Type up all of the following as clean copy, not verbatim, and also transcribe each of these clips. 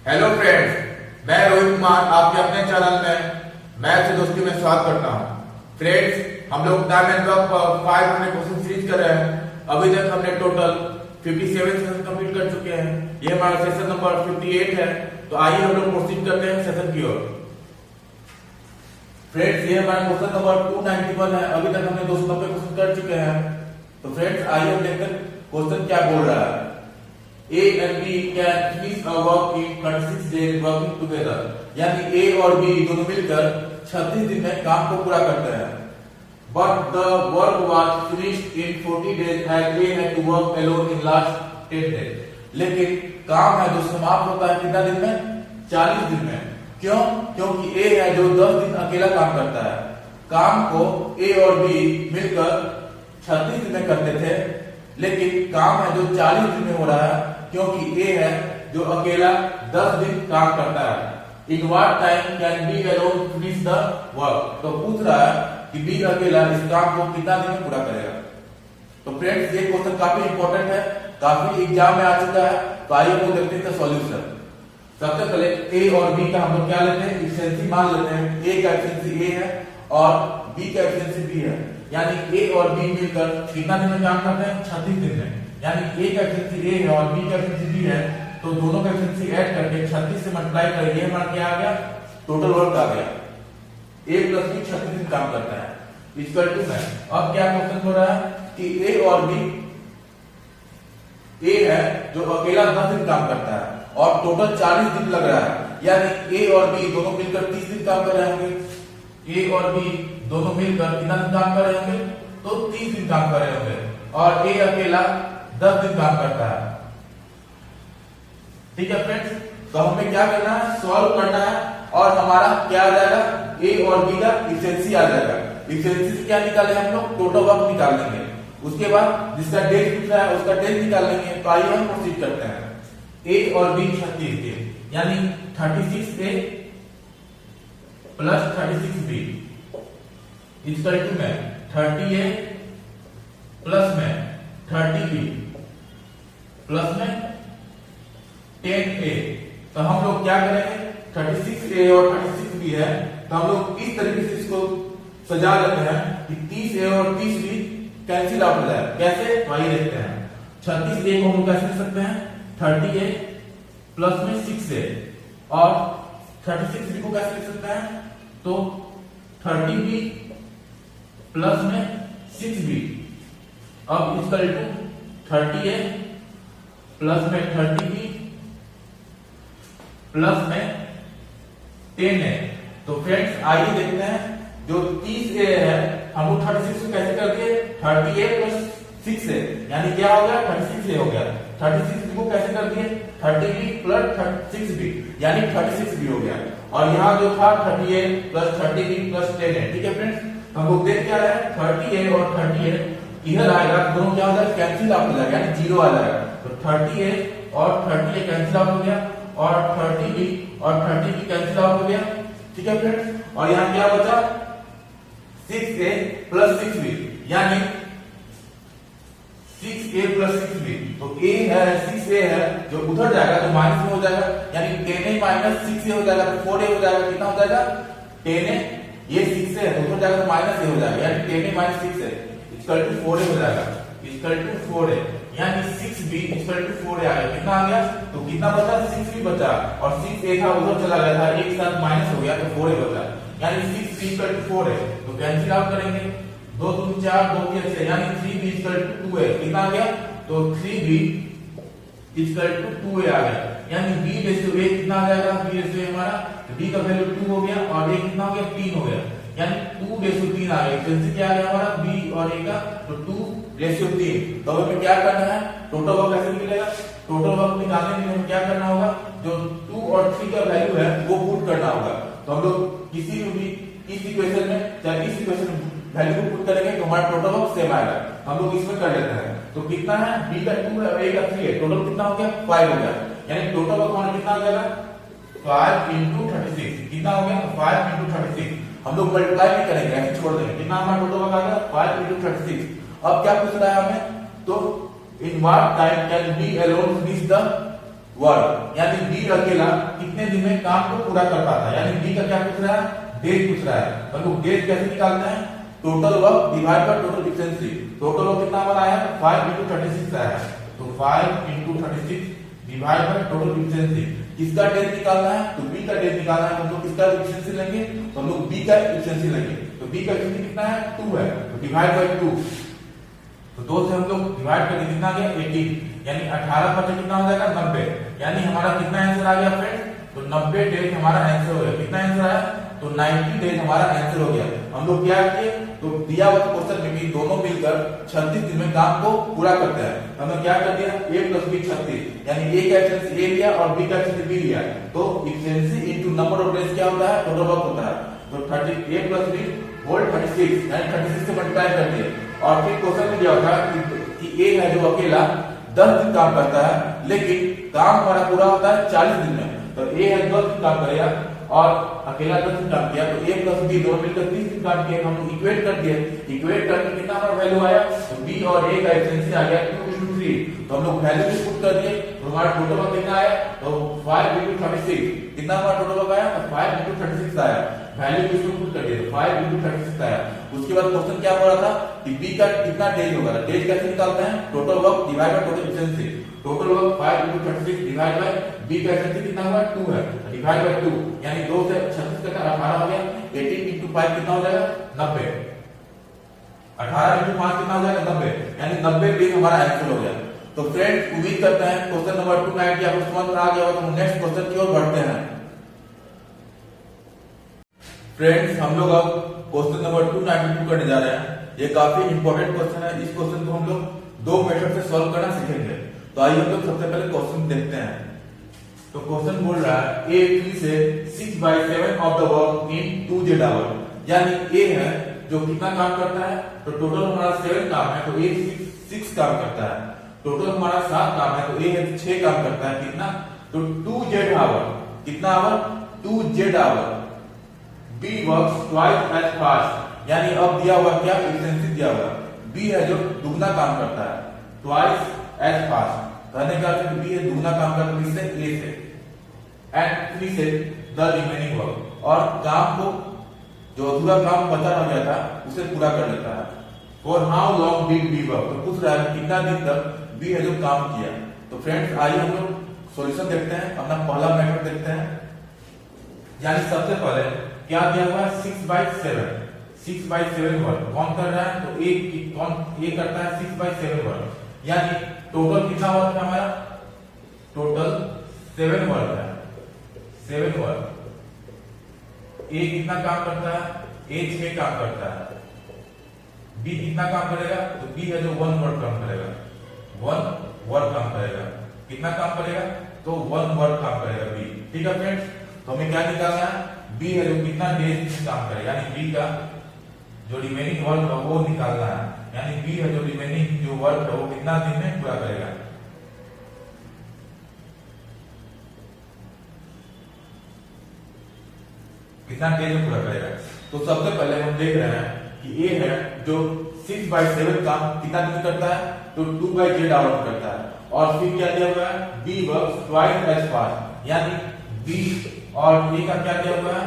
Hello friends, मैं रोहित कुमार आपके अपने चैनल में मैथ से दोस्ती में स्वागत करता हूं। फ्रेंड्स, हम लोग टाइम एंड वर्क पर 500 क्वेश्चन सीरीज कर रहे हैं। अभी तक हमने टोटल 57 सेशन कंप्लीट कर चुके हैं। ये हमारा सेशन नंबर 58 है। तो आइए हम लोग प्रोसीड करते हैं सेशन की ओर। फ्रेंड्स, ये हमारा क्वेश्चन नंबर 291 है। अभी तक हमने 290 क्वेश्चन कर चुके हैं। तो फ्रेंड्स, आइए हम देखते हैं क्वेश्चन क्या बोल रहा है। A and B can finish a work in 36 days working together। यानी A और B दोनों मिलकर 36 दिन में काम को पूरा करते हैं। But the work was finished in 40 days as A had to work alone in last 10 days। लेकिन काम है जो समाप्त होता है कितना दिन में? 40 दिन में। क्यों? क्योंकि A है जो 10 दिन अकेला काम करता है। काम को A और B मिलकर 36 दिन में करते थे, लेकिन काम है जो 40 दिन में हो रहा है क्योंकि A है जो अकेला 10 दिन काम करता है। In what time can B alone finish the work? तो पूछ रहा है कि B अकेला इस काम को कितना दिन में पूरा करेगा। तो फ्रेंड्स, ये क्वेश्चन काफी इंपॉर्टेंट है, काफी एग्जाम में आ चुका है। तो आइए वो देखते हैं सॉल्यूशन। सबसे पहले A और B का हम लोग क्या लेते हैं? एफिशिएंसी मान लेते हैं। A का एफिशिएंसी A है और B का एफिशिएंसी B है। यानी A और B मिलकर कितना दिन में काम करते हैं? 36 दिन में। यानी A का एफिशिएंसी A है और B का एफिशिएंसी B है, तो दोनों का एफिशिएंसी ऐड करके 36 से मल्टीप्लाई करेंगे, हमारा क्या आ गया? टोटल वर्क आ गया। A प्लस B 36 दिन काम करता है इक्वल टू है। अब क्या क्वेश्चन हो रहा है कि A और B, A है जो अकेला 10 दिन काम करता है और टोटल 40 दिन लग रहा है। यानी A और B दोनों मिलकर 30 दिन काम कर रहे होंगे। A और B दोनों मिलकर कितना दिन काम कर रहे होंगे? तो 30 दिन काम कर रहे होंगे और A अकेला 10 दिन काम करता है। ठीक है फ्रेंड्स, तो हमें क्या करना है? सॉल्व करना है और हमारा क्या आ जाएगा? A और B का एफिशिएंसी आ जाएगा। एफिशिएंसी से क्या निकालेंगे हम लोग? टोटल वर्क निकाल लेंगे। उसके बाद जिसका डेज दिख रहा है उसका डेज निकाल लेंगे। तो आइए हम प्रोसीड करते हैं। A और B 36 दिन, यानी 36A plus 36B equal to में 30A प्लस में 30B प्लस में 10A। तो हम लोग क्या करेंगे? 36A और 36B है, तो हम लोग इस तरीके से इसको सजा लेते हैं कि 30A और 30B कैंसिल आउट हो जाए। कैसे? वही देखते हैं। 36A को हम कैसे लिख सकते हैं? 30A प्लस में 6A और 36B को कैसे लिख सकते हैं? तो 30B प्लस में 6B। अब इक्वल टू 30A प्लस में 30B प्लस में 10A। तो फ्रेंड्स, आइए देखते हैं। जो 30A है हम लोग 36 को कैसे कर दिए? 30A प्लस 6A, यानी क्या हो गया? 36A हो गया। 36B को कैसे कर दिए? 30B प्लस 6B, यानी 36B हो गया। और यहाँ जो था 30A plus 30B plus 10A। ठीक है फ्रेंड्स, हम लोग देख क्या रहे हैं? 30A और 30A इधर आएगा, दोनों क्या हो जाएगा? कैंसिल आउट हो जाएगा, यानी जीरो आ जाएगा। तो 30A और 30A कैंसिल आउट हो गया और 30B और 30B कैंसिल आउट हो गया। ठीक है फ्रेंड्स, और यहाँ क्या बचा? 6A प्लस 6B, यानी 6A प्लस 6B। तो A है 6A है जो उधर जाएगा तो माइनस में हो जाएगा, यानी 10A माइनस 6A हो जाएगा, तो 4A हो जाएगा। कितना हो जाएगा? 10A, ये 6A है तो उधर जाएगा तो माइनस A हो जाएगा, यानी 10A minus 6A equal to 4A हो जाएगा, इक्वल टू 4A। यानी 6B इक्वल टू 4A आ गया। कितना आ गया? तो कितना बचा? 6B बचा और 6A था उधर चला गया था, एक साथ माइनस हो गया तो 4A बचा, यानी 6B इक्वल टू 4A। तो कैंसिल आउट करेंगे, 2 दूनी 4, 2 3 6, यानी 3B इक्वल टू 2A। कितना आ गया? तो 3B इक्वल टू 2A आ गया, यानी B रेशियो A कितना आ जाएगा? B रेशियो हमारा B का वैल्यू 2 हो गया और A कितना हो गया? 3 हो गया, यानी 2 रेशियो 3 आ गया। एफिशिएंसी क्या आ गया हमारा? B और A का, तो 2 रेशियो 3। तो हमें क्या करना है? टोटल वर्क कैसे मिलेगा? टोटल वर्क निकालने के लिए हमें क्या करना होगा? जो 2 और 3 का वैल्यू है वो पुट करना होगा। तो हम लोग किसी भी इस इक्वेशन में चाहे इस इक्वेशन में वैल्यू को पुट करेंगे तो हमारा टोटल वर्क सेम आएगा। हम लोग इसमें कर लेते हैं। तो कितना है? B का 2 है, A का 3 है, टोटल कितना हो गया? 5 हो गया, यानी टोटल वर्क हमारा कितना हो जाएगा? 5 into 36। कितना हो गया? 5 into 36। हम लोग मल्टीप्लाई नहीं करेंगे, ऐसे छोड़ देंगे। कितना हमारा टोटल वर्क आ गया? 5 into 36। अब क्या पूछ रहा है हमें? तो in what time can be alone finish the work, यानी बी अकेला कितने दिन में काम को पूरा कर पाता है। यानी बी का क्या पूछ रहा है, डेज पूछ रहा है। तो लोग डेज कैसे निकालते हैं, total work divide by total efficiency. Total work कितना हमारा आया, 5 into 36 आया। तो 5 into 36 divide by total efficiency. किसका डेज निकालना है, तो बी का डेज निकालना है। तो हम लोग किसका इफिशिएंसी लेंगे, तो हम लोग बी का इफिशिएंसी लेंगे। तो बी का इफिशिएंसी कितना है, 2 है, तो डिवाइड बाय 2। तो 2 से हम लोग डिवाइड करके कितना आ गया, 18, यानी 18 पर कितना हो जाएगा, 90। यानी हमारा कितना आंसर आ गया फ्रेंड्स, तो 90 डेज हमारा आंसर हो गया। कितना आंसर आया, तो 90 डेज हमारा आंसर हो गया। हम लोग क्या किए, तो दिया हुआ क्वेश्चन में भी दोनों मिलकर 36 दिन में काम को पूरा करते हैं। हमने क्या कर दिया, a + b 36, यानी a का एफिशिएंसी a लिया और b का एफिशिएंसी b लिया। तो efficiency into number of days क्या होता है, टोटल वर्क होता है। तो 30 a + b होल 36, यानी 36 से मल्टीप्लाई कर दिए। और फिर क्वेश्चन में दिया होता है कि a है जो अकेला 10 दिन काम करता है, लेकिन काम हमारा पूरा होता है 40 दिन में। तो a है 10 दिन काम करेगा और अकेला 10 दिन काम किया, तो a + b दोनों मिलकर 30 दिन काम किए। हम लोग इक्वेट कर दिए, इक्वेट करके कितना हमारा वैल्यू आया, तो b और a का एफिशिएंसी आ गया 2:3। तो हम लोग वैल्यू भी पुट कर दिए, तो हमारा टोटल वर्क कितना आया, तो 5 into 36। कितना हमारा टोटल वर्क आया, तो 5 into 36 आया। वैल्यू भी इसमें पुट कर दिए, तो 5 into 36 आया। उसके बाद क्वेश्चन क्या हो रहा था कि b का कितना डेज होगा। डेज कैसे निकालते हैं, total work divide by total efficiency. Total work 5 into 36 divide by b का एफिशिएंसी कितना हुआ, 2 है, डिवाइड बाय 2, यानी 2 से 36 का 18 हो गया। 18 into 5 कितना हो जाएगा, 90। 18 into 5 कितना हो जाएगा, 90, यानी 90 डेज हमारा आंसर हो गया। तो फ्रेंड्स उम्मीद करते हैं क्वेश्चन नंबर 290 आपको समझ में आ गया होगा। तो नेक्स्ट क्वेश्चन की ओर बढ़ते हैं। फ्रेंड्स हम लोग अब क्वेश्चन नंबर 292 करने जा रहे हैं। ये काफी इंपॉर्टेंट क्वेश्चन है। इस क्वेश्चन को हम लोग 2 मेथड से सॉल्व करना सीखेंगे। तो आइए हम लोग सबसे पहले क्वेश्चन देखते हैं। तो क्वेश्चन बोल रहा है ए फिर से 6/7 of the work in 2z hour, यानी ए है जो कितना काम करता है, तो टोटल हमारा 7 काम है, तो ए 6 काम करता है। टोटल हमारा 7 काम है, तो ए है 6 काम करता है। कितना, तो 2z आवर, कितना hour, 2z hour. B works twice as fast, यानी अब दिया हुआ क्या, एफिशिएंसी दिया हुआ, B है जो दुगना काम करता है, twice as fast, कहने का अर्थ B है दुगना काम करता है किससे, A से, and finishes the remaining work, और काम को जो अधूरा काम बचा रह गया था उसे पूरा कर लेता है। For how long did B work, तो पूछ रहा है कितना दिन तक B है जो काम किया। तो फ्रेंड्स आइए हम लोग सॉल्यूशन देखते हैं। अपना पहला मेथड देखते हैं। यानी सबसे पहले क्या दिया हुआ है, 6/7 वर्क कौन कर रहा है, तो कौन ये करता है 6/7 वर्क, यानी टोटल कितना वर्क है हमारा, टोटल 7 वर्क है, 7 वर्क। ए कितना काम करता है, ए 6 काम करता है। बी कितना काम करेगा, तो बी है जो 1 वर्क काम करेगा, 1 वर्क काम करेगा। कितना काम करेगा, तो 1 वर्क काम करेगा बी। ठीक है फ्रेंड्स, तो हमें क्या निकालना है, बी है जो कितना डेज में काम करेगा, यानी बी का जो रिमेनिंग वर्क है वो निकालना है। यानी बी है जो रिमेनिंग जो वर्क है वो कितना दिन में पूरा करेगा। कितना डेज में पूरा करेगा। तो सबसे पहले हम देख रहे हैं कि ए है जो 6/7 काम कितना दिन करता है, तो 2/z आवर करता है। और फिर क्या दिया हुआ है, B works twice as fast, यानी बी और ए का क्या दिया हुआ है,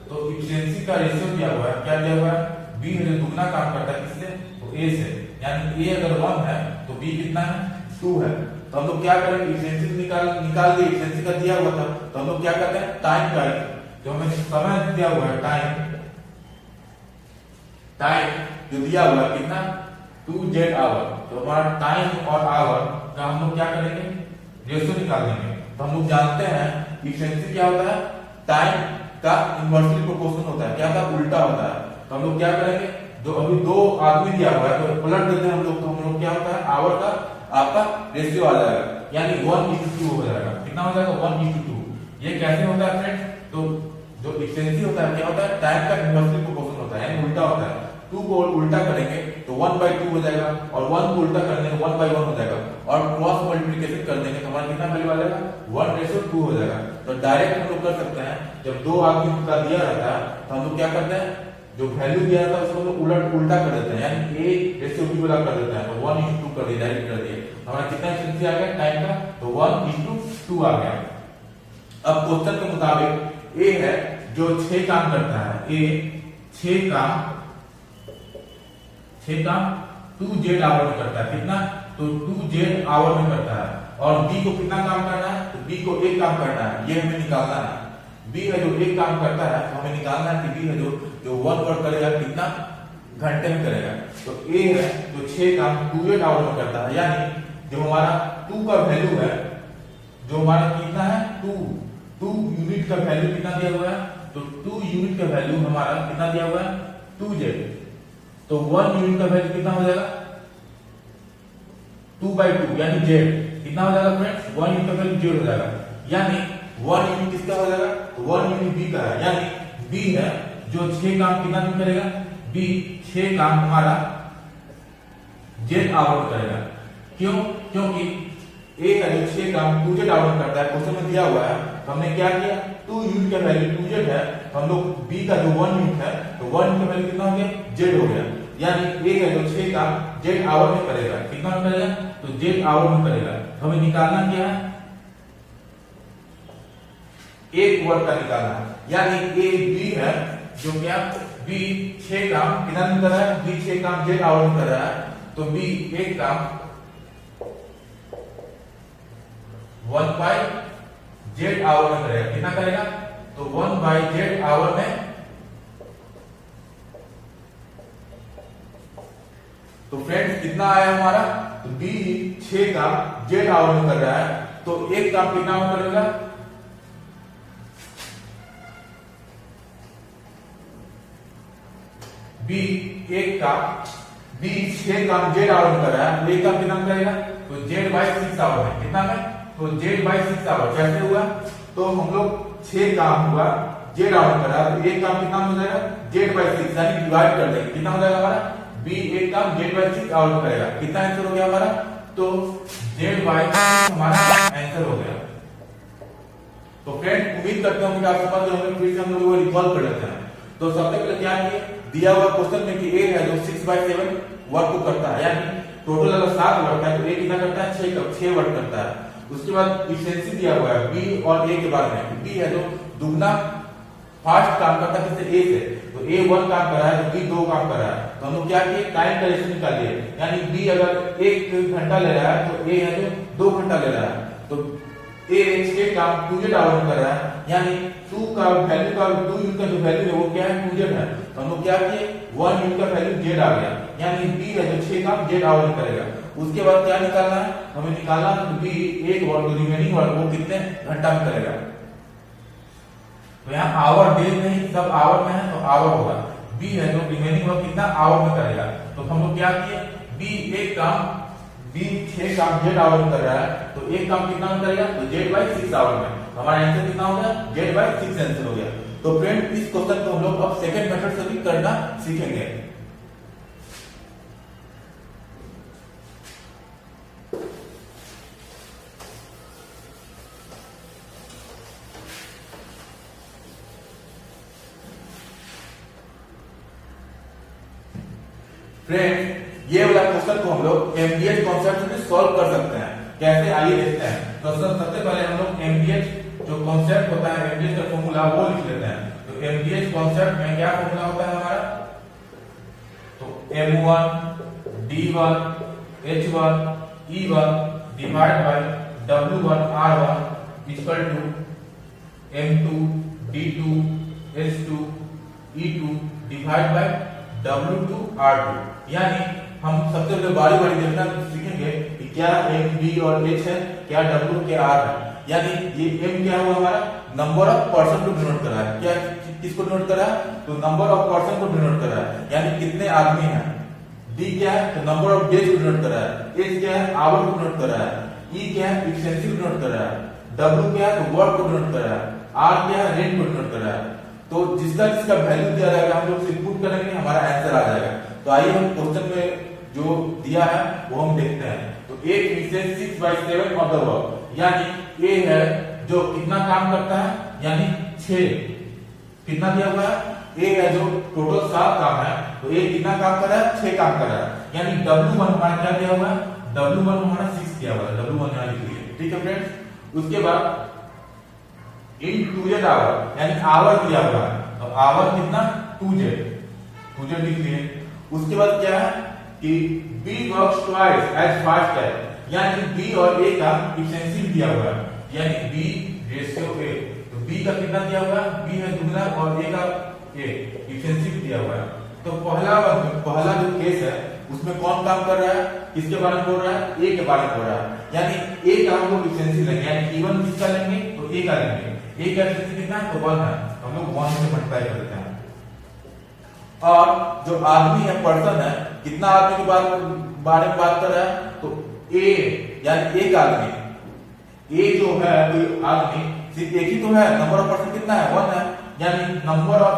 तो एफिशिएंसी का रेशियो दिया हुआ है। क्या दिया हुआ है, बी है जो दुगना काम करता है किससे, तो ए से, यानी ए अगर 1 है तो बी कितना है, 2 है। तो हम लोग क्या करेंगे, एफिशिएंसी निकाल दिए, एफिशिएंसी का दिया हुआ था, तो हम लोग क्या करते हैं, टाइम का जो हमें समय दिया हुआ है, टाइम जो दिया हुआ है कितना, 2z आवर। तो हमारा टाइम और आवर का हम लोग क्या करेंगे, रेशियो निकाल देंगे। तो हम लोग जानते हैं एफिशिएंसी क्या होता है, टाइम का इनवर्सली प्रोपोर्शनल होता है, क्या होता है, उल्टा होता है। तो हम लोग क्या करेंगे, जो अभी 2 आदमी दिया हुआ है तो पलट देते हैं हम लोग। तो हम लोग क्या होता है, आवर का आपका रेशियो आ जाएगा, यानी 1:2 हो जाएगा। कितना हो जाएगा, 1:2। ये कैसे होता है फ्रेंड्स, तो जो एफिशिएंसी होता है क्या होता है, टाइम का इनवर्सली प्रोपोर्शनल होता है, यानी उल्टा होता है। 2 को उल्टा करेंगे तो 1/2 हो जाएगा, और 1 को उल्टा करने से 1/1 हो जाएगा, और क्रॉस मल्टीप्लिकेशन कर देंगे तो हमारा कितना वैल्यू आ जाएगा, 1:2 हो जाएगा। तो डायरेक्ट हम लोग कर सकते हैं, जब 2 आदमी का दिया रहता है तो हम लोग क्या करते हैं, जो वैल्यू दिया था उसको हम उल्टा कर देते हैं, यानी A/B वाला कर देते हैं। तो 1:2 कर दिया, डायरेक्ट कर दिया। हमारा कितना एफिशिएंसी आ गया टाइम का, तो 1:2 आ गया। अब क्वेश्चन के मुताबिक ए है जो 6 काम करता है, ए 6 काम 2Z आवर में करता है। कितना, तो 2Z आवर में करता है। और बी को कितना काम करना है, तो बी को एक काम करना है, ये हमें निकालना है। बी है जो एक काम करता है, तो हमें निकालना है कि बी है जो 1 वर्क करेगा कितना घंटे में करेगा। तो ए है जो 6 काम 2Z आवर में करता है, यानी जो हमारा 2 का वैल्यू है, जो हमारा कितना है 2 यूनिट का वैल्यू कितना दिया हुआ है, तो 2 यूनिट का वैल्यू हमारा कितना दिया हुआ है 2Z। तो 1 यूनिट का वैल्यू कितना हो जाएगा 2/2, यानी Z कितना हो जाएगा फ्रेंड्स, 1 यूनिट का वैल्यू Z हो जाएगा। यानी 1 यूनिट किसका हो जाएगा, तो 1 यूनिट बी का है, यानी बी है जो 6 काम कितना दिन करेगा, बी 6 काम हमारा Z आवर में करेगा। क्यों, क्योंकि ए का जो 6 काम 2Z आवर करता है, क्वेश्चन में दिया हुआ है। तो हमने क्या किया, 2 यूनिट का वैल्यू 2Z है, तो हम लोग बी का जो 1 यूनिट है, तो 1 यूनिट का वैल्यू कितना हो गया Z हो गया। यानी ए का जो 6 काम Z आवर में करेगा, कितना में करेगा, तो Z आवर में करेगा। हमें निकालना क्या है, एक वर्क का निकालना है। यानी ए बी है जो क्या, बी 6 काम कितना दिन कर रहा है, बी 6 काम Z आवर में कर रहा है। तो बी एक काम 1/Z आवर में करेगा, कितना करेगा, तो 1/Z आवर में। तो फ्रेंड्स कितना आया हमारा, तो बी 6 काम Z आवर में कर रहा है, तो एक काम कितना में करेगा, बी 6 काम Z आवर में कर रहा है, तो एक काम कितना में करेगा, तो Z/6 आवर में, कितना में, तो Z/6 आवर। कैसे हुआ, तो हम लोग 6 काम हुआ Z आवर में कर रहा है, तो एक काम कितना हो जाएगा Z/6, यानी डिवाइड कर देंगे, कितना हो जाएगा हमारा, बी एक काम Z/6 आवर में करेगा। कितना आंसर हो गया हमारा, तो Z/6 हमारा आंसर हो गया। तो फ्रेंड उम्मीद करते हैं कि आप समझ गए होंगे, फिर से हम लोग वो रिकॉल कर लेते हैं। तो सबसे पहले क्या किए, दिया हुआ क्वेश्चन में कि ए है जो 6/7 वर्क को करता है, यानी टोटल अगर 7 वर्क है तो ए कितना करता है 6 वर्क करता है। उसके बाद इफिशिएंसी दिया हुआ है बी और ए के बारे में, बी है जो दुगना फास्ट काम करता है किससे, ए से। तो ए 1 काम कर रहा है, तो बी 2 काम कर रहा है। तो हम लोग क्या किए, टाइम का रेशियो निकालिए, यानी बी अगर 1 घंटा ले रहा है तो ए है जो 2 घंटा ले रहा है। तो ए 6 काम 2Z आवर में कर रहा है, यानी 2 का वैल्यू का 2 यूनिट का जो वैल्यू है वो क्या है 2Z है। तो हम लोग क्या किए, 1 यूनिट का वैल्यू Z आ गया, यानी बी है जो 6 काम Z आवर में करेगा। उसके बाद क्या निकालना है, हमें निकालना है तो बी एक वर्क, रिमेनिंग वर्क वो कितने घंटा में करेगा। तो यहाँ आवर डेज नहीं, सब आवर में है तो आवर होगा। बी है जो रिमेनिंग वर्क कितना आवर में करेगा। तो हम लोग क्या किए, बी 6 काम Z आवर में कर रहा है, तो एक काम कितना में करेगा, तो Z/6 आवर में। हमारा आंसर कितना हो गया, Z/6 आंसर हो गया। तो फ्रेंड इस क्वेश्चन को हम लोग अब सेकंड मेथड से भी करना सीखेंगे। फ्रेंड ये वाला क्वेश्चन को हम लोग एमडीएच कॉन्सेप्ट से सॉल्व कर सकते हैं। कैसे, आइए देखते हैं। तो सबसे पहले हम लोग एमडीएच जो कॉन्सेप्ट होता है, एमडीएच का फॉर्मूला वो लिख लेते हैं। तो एमडीएच कॉन्सेप्ट में क्या फॉर्मूला होता है हमारा, तो M1 D1 H1 E1 divide by W1 R1 equal to M2 D2 H2 E2 divide by W2 R2। यानी हम सबसे पहले बारी बारी देखना सीखेंगे कि क्या M D और H है, क्या W क्या R है। यानी ये M क्या हुआ हमारा, नंबर ऑफ पर्सन को डिनोट कर रहा है। क्या किसको डिनोट कर रहा है, तो नंबर ऑफ पर्सन को डिनोट कर रहा है, यानी कितने आदमी हैं। D क्या है, तो नंबर ऑफ डेज को डिनोट कर रहा है। H क्या है, आवर को डिनोट कर रहा है। E क्या है, इफिशिएंसी को डिनोट कर रहा है। W क्या है, तो वर्क को डिनोट कर रहा है। R क्या है, रेट को डिनोट कर रहा है। तो जिसका जिसका वैल्यू दिया जाएगा हम लोग इनपुट करेंगे, हमारा आंसर आ जाएगा। तो आइए हम क्वेश्चन में जो दिया है वो हम देखते हैं। तो A finishes 6/7 of the work, यानी A है जो कितना काम करता है, यानी 6 कितना दिया हुआ है ए है जो टोटल 7 काम है, तो ए कितना काम कर रहा है, 6 काम कर रहा है, यानी W1 हमारा क्या दिया हुआ है, W1 हमारा 6 दिया हुआ है, W1 यहाँ लिख लिए, ठीक है फ्रेंड्स। उसके बाद इन 2z आवर, यानी आवर दिया हुआ है, तो आवर कितना 2z लिख लिए। उसके बाद क्या है कि B works twice as fast है, यानी B और A का इफिशिएंसी दिया हुआ है, यानी B रेशियो A, तो B का कितना दिया हुआ है, B है दुगना और A का इफिशिएंसी दिया हुआ है। तो पहला जो केस है उसमें कौन काम कर रहा है, किसके बारे में बोल रहा है, A के बारे में बोल रहा है, यानी A का हम लोग इफिशिएंसी लेंगे, यानी E1 किसका लेंगे, तो A का लेंगे। A का इफिशिएंसी कितना है, तो 1 है, हम लोग 1 से मल्टीप्लाई कर देते हैं। और जो आदमी है, पर्सन है, कितना आदमी के बारे में बात कर रहा है, तो A यानी एक आदमी, A जो है कोई आदमी सिर्फ एक ही तो है, नंबर ऑफ पर्सन कितना है, 1 है, यानी नंबर ऑफ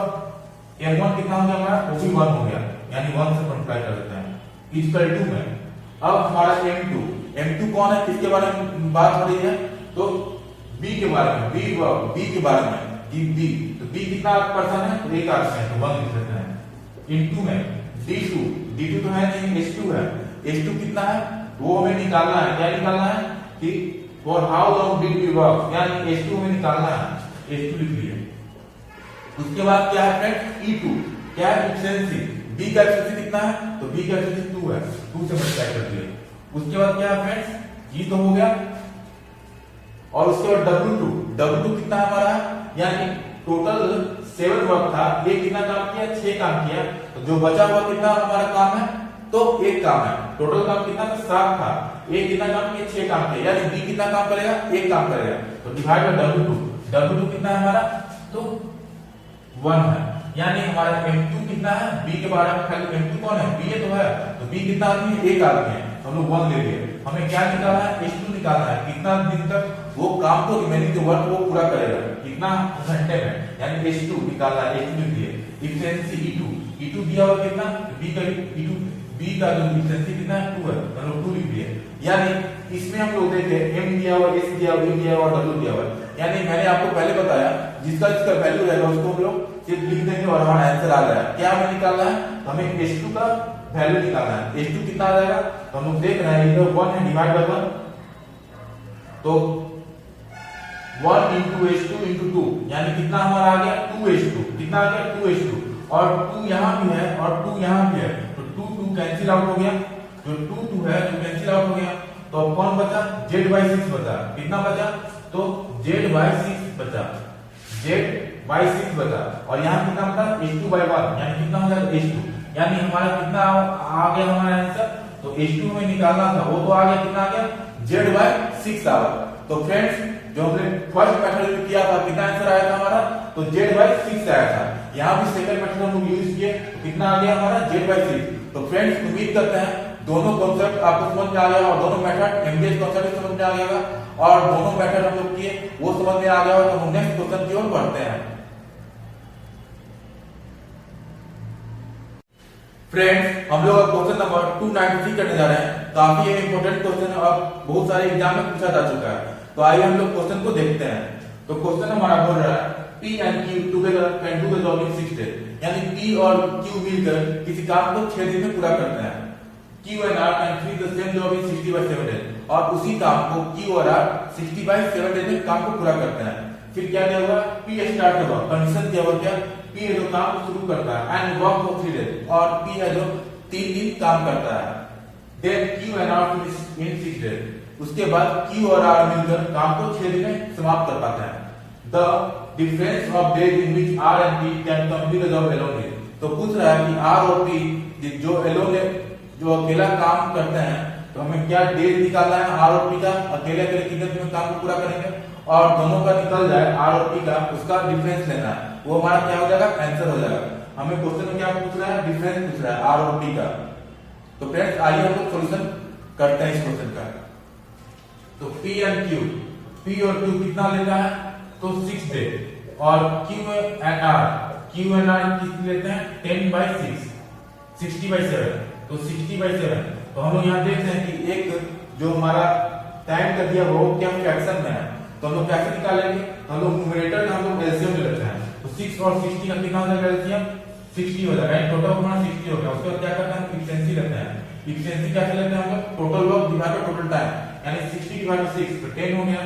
M1 कितना हो गया हमारा, वो भी 1 हो गया, यानी 1 से मल्टीप्लाई कर देते हैं इक्वल टू में। अब हमारा M2 कौन है, किसके बारे में बात हो रही है, तो B के बारे में, B के बारे में कि B, तो B कितना पर्सन है, तो एक आदमी है, तो 1 लिख देते हैं। इनटू में D2 तो है नहीं, H2 है, H2 कितना है वो हमें निकालना है, क्या निकालना है कि for how long did we work, यानी H2 में निकालना है, H2 लिख लिए। उसके बाद क्या है फ्रेंड, E2 क्या है, इफिशिएंसी, B का इफिशिएंसी कितना है, तो B का इफिशिएंसी 2 है, 2 से मल्टीप्लाई कर दिए। उसके बाद क्या है फ्रेंड्स, E तो हो गया, और उसके बाद W2 कितना हमारा, यानी टोटल 7 वर्क था, ये कितना काम किया, 6 काम किया, तो जो बचा हुआ कितना हमारा काम है, तो एक काम है, टोटल काम कितना था, 7 था, एक कितना काम किया, 6 काम किया, यानी B कितना काम करेगा, एक काम करेगा, तो डिवाइड बाय W2 कितना है हमारा, तो 1 है, यानी हमारा M2 कितना है, B के बारे में खाली M2 कौन है, B तो है, तो B कितना आदमी है, एक आदमी है, हम लोग 1 ले लिए। हमें क्या निकालना है, H2 निकालना है, कितना दिन तक वो काम को रिमेनिंग के वर्क वो पूरा करेगा, कितना घंटे में, यानी H2 निकालना है, H2 लिख लिए। इफिशिएंसी E2 दिया हुआ कितना, B का जो इफिशिएंसी कितना है, 2 है, हम लोग 2 लिख लिए। यानी इसमें हम लोग देखे M दिया हुआ, S दिया हुआ, V दिया हुआ, W दिया हुआ, यानी मैंने आपको पहले बताया जिसका वैल्यू रहेगा उसको हम लोग सिर्फ लिख देंगे और हमारा आंसर आ जाएगा। क्या हमें निकालना है, तो हमें H2 का वैल्यू निकालना है, H2 कितना आ जाएगा, तो हम लोग देख रहे हैं इधर 1 है, डिवाइड बाय 1, तो 1 into H2 into 2, यानी कितना हमारा आ गया, 2H2, कितना आ गया, 2H2, और 2 यहाँ भी है और 2 यहाँ भी है, तो 2 कैंसिल आउट हो गया, जो 2 है तो कैंसिल आउट हो गया, तो अब कौन बचा, Z/6 बचा, कितना बचा, तो Z/6 बचा, Z/6 बचा, और यहाँ कितना बचा, H2/1, यानी कितना हो जाएगा, H2, यानी हमारा कितना आ गया हमारा आंसर, तो H2 में निकालना था वो तो आ गया, कितना आ गया, Z/6 आ गया। तो फ्रेंड्स जो हमने फर्स्ट मेथड में किया था कितना आंसर आया था हमारा, तो Z/6 आया था। यहाँ भी सेकंड मेथड हम लोग यूज किए, तो कितना आ गया हमारा, Z/6। तो फ्रेंड्स उम्मीद करते हैं दोनों कॉन्सेप्ट आपको समझ में आ गया और दोनों मेथड एमडीएस कॉन्सेप्ट समझ में आ गया और दोनों मेथड हम लोग किए वो समझ में आ गया। तो हम नेक्स्ट क्वेश्चन की ओर बढ़ते हैं। फ्रेंड्स हम लोग क्वेश्चन नंबर 293 करने जा रहे हैं। काफी इंपोर्टेंट क्वेश्चन है और बहुत सारे एग्जाम में पूछा जा चुका है, तो आइए हम लोग क्वेश्चन को देखते हैं। तो क्वेश्चन हमारा बोल रहा है P and Q together can do the job in 6 days, यानी P और Q मिलकर किसी काम को 6 दिन में पूरा करते हैं। Q and R can finish the same job in 60/7 days, और उसी काम को Q और R 60/7 days में काम को पूरा करते हैं। फिर क्या दिया हुआ, P स्टार्ट होगा, कंडीशन दिया हुआ क्या, P है जो काम को शुरू करता है एंड वर्क फॉर 3 days, और P है जो 3 दिन काम करता है। Then Q and R finish in 6 days, उसके बाद Q और R मिलकर काम को 6 दिन में समाप्त कर पाते हैं। The difference of days in which R and P can complete the job alone is, तो पूछ रहा है कि R और P जो alone जो अकेला काम करते हैं, तो हमें क्या डेज निकालना है R और P का, अकेले अकेले कितने दिन में काम को पूरा करेंगे, और दोनों का निकल जाए R और P का, उसका डिफरेंस लेना है, वो हमारा क्या हो जाएगा, आंसर हो जाएगा। हमें क्वेश्चन में क्या पूछ रहा है, डिफरेंस पूछ रहा है R और P का। तो फ्रेंड्स आइए हम लोग सॉल्यूशन करते हैं इस क्वेश्चन का। तो P and Q, P और Q कितना लेता है, तो 6 डे, और Q and R कितने लेते हैं, 10/6, 60/7, तो 60/7। तो हम लोग यहाँ देखते हैं कि एक जो हमारा टाइम का दिया वो क्या फ्रैक्शन में है, तो हम लोग कैसे निकालेंगे, हम लोग न्यूमरेटर का हम लोग एलसीएम ले लेते हैं, तो 6 6 और 60 का कितना हो जाएगा एलसीएम 60 हो जाएगा, टोटल वर्क हमारा 60 हो गया। उसके बाद क्या करते हैं इफिशिएंसी लेते हैं। इफिशिएंसी कैसे लेते हैं हम लोग, total work divide by total time, यानी 60 डिवाइड बाय 6 तो 10 हो गया,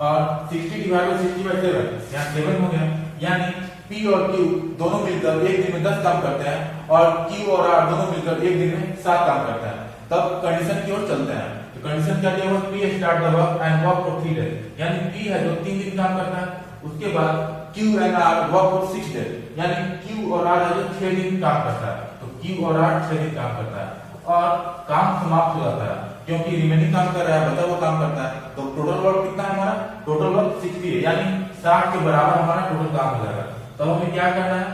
और 60 डिवाइड बाय 60 बाय 7 यहाँ 7 हो गया। यानी P और Q दोनों मिलकर एक दिन में 10 काम करते हैं, और Q और R दोनों मिलकर एक दिन में 7 काम करते हैं। तब कंडीशन की ओर चलते हैं। तो कंडीशन क्या दिया हुआ, P start the work and work for 3 days, यानी P है जो 3 दिन काम करता है। उसके बाद Q and R work for 6 days, यानी Q और R है जो 6 दिन काम करता है। तो Q और R 6 दिन काम करता है और काम समाप्त हो जाता है, क्योंकि रिमेनिंग काम कर रहा है, बचा हुआ काम करता है। तो टोटल वर्क कितना है हमारा, टोटल वर्क 60 है, यानी 60 के बराबर हमारा टोटल काम हो जाएगा। तो हमें क्या करना है,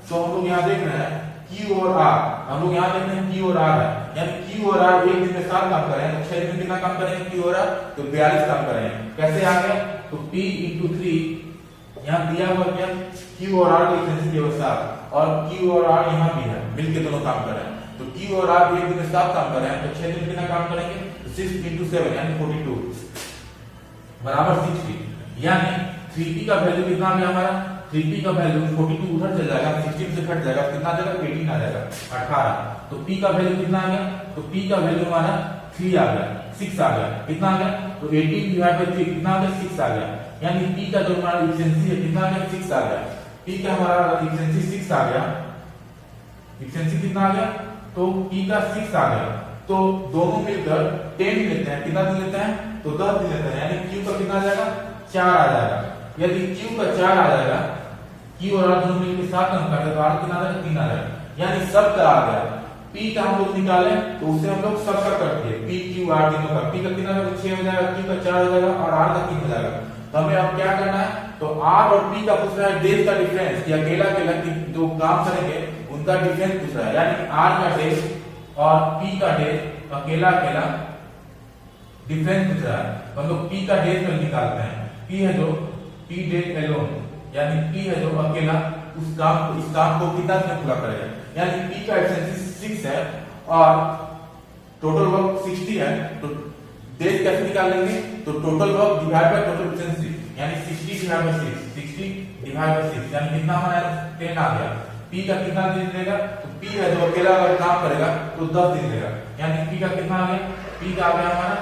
तो हम लोग यहाँ देख रहे हैं Q और R, हम लोग यहाँ देख रहे हैं Q और R है, यानी Q और R एक दिन में 7 काम कर रहे हैं, तो 6 दिन में कितना काम करेंगे Q और R, तो 42 काम करेंगे। कैसे आ गया, तो P into 3 यहाँ दिया हुआ क्या, Q और R की इफिशिएंसी केवल 7 और Q और R यहाँ भी है, मिलके दोनों काम कर रहे हैं। तो Q और R एक दिन में 7 काम कर रहे हैं, तो 6 दिन कितना काम करेंगे, 6 into 7 यानी 42 बराबर 60, यानी 3P का वैल्यू कितना आ गया हमारा, 3P का वैल्यू 42 उधर चल जाएगा, 16 से घट जाएगा, कितना आ जाएगा 18 आ जाएगा 18। तो P का वैल्यू कितना आ गया, तो P का वैल्यू हमारा 3 आ गया, 6 आ गया, कितना आ गया, तो 18 डिवाइड बाय 3 कितना आ गया 6 आ गया, यानी P का जो हमारा इफिशिएंसी है कितना आ गया 6 आ गया। P का हमारा इफिशिएंसी 6 आ गया, इफिशिएंसी कितना आ गया, तो P का 6 आ गया। तो दोनों मिलकर 10 लेते हैं, कितना दिन लेते हैं, तो 10 दिन लेते हैं, यानी Q का कितना आ जाएगा 4 आ जाएगा। यदि Q का 4 आ जाएगा, Q और R दोनों मिलकर 7 काम करते हैं, तो R कितना आ जाएगा 3 आ जाएगा, यानी सबका आ गया। P का हम लोग निकालें तो उसे हम लोग सबका करते हैं, P Q R तीनों का, P का कितना 6 हो जाएगा, Q का 4 हो जाएगा और R का 3 हो जाएगा। तो हमें अब क्या करना है, तो R और P का पूछ रहा है डेज का डिफरेंस, कि अकेला अकेला जो काम करेंगे उनका डिफरेंस पूछ रहा है, यानी R का डेज और P का डेज अकेला अकेला डिफरेंस पूछ रहा है। तो हम लोग P का डेज में निकालते हैं, P है जो P डेज एलोन, यानी P है जो अकेला इस काम को कितना दिन पूरा करेगा, यानी P का इफिशिएंसी 6 है और टोटल वर्क 60 है। तो डेज कैसे निकालेंगे, तो total work divide by total efficiency, यानी 60 डिवाइड बाय 6, 60 डिवाइड बाय 6 यानी कितना हमारा 10 आ गया। P का कितना दिन देगा, तो P है जो अकेला अगर काम करेगा तो 10 दिन देगा, यानी P का कितना आ गया, P का आ गया हमारा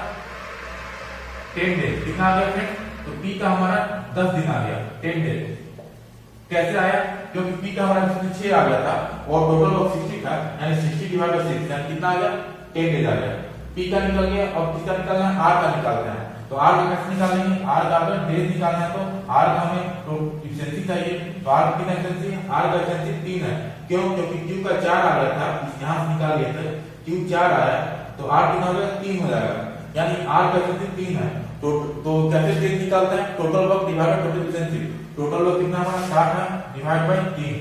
10 डेज, कितना आ गया फ्रेंड, तो P का हमारा 10 दिन आ गया 10 डेज। कैसे आया, क्योंकि P का हमारा 6 आ गया था और टोटल वर्क 60 था, यानी 60 डिवाइड बाय 6 यानी कितना आ गया 10 डेज आ गया। P का निकल गया, अब किसका निकालना है, R का निकालना है। तो R का कैसे निकालेंगे, R का अगर डेज निकालना है तो R का हमें तो इफिशिएंसी चाहिए, तो R कितना इफिशिएंसी है, R का इफिशिएंसी 3 है। क्यों, क्योंकि Q का 4 आ गया था, यहां से निकाल लिए थे, Q 4 आया तो R कितना हो जाएगा 3 हो जाएगा, यानी R का इफिशिएंसी 3 है। तो कैसे डेज निकालते हैं, total work divide by total efficiency, total work कितना हमारा 60 है डिवाइड बाय 3,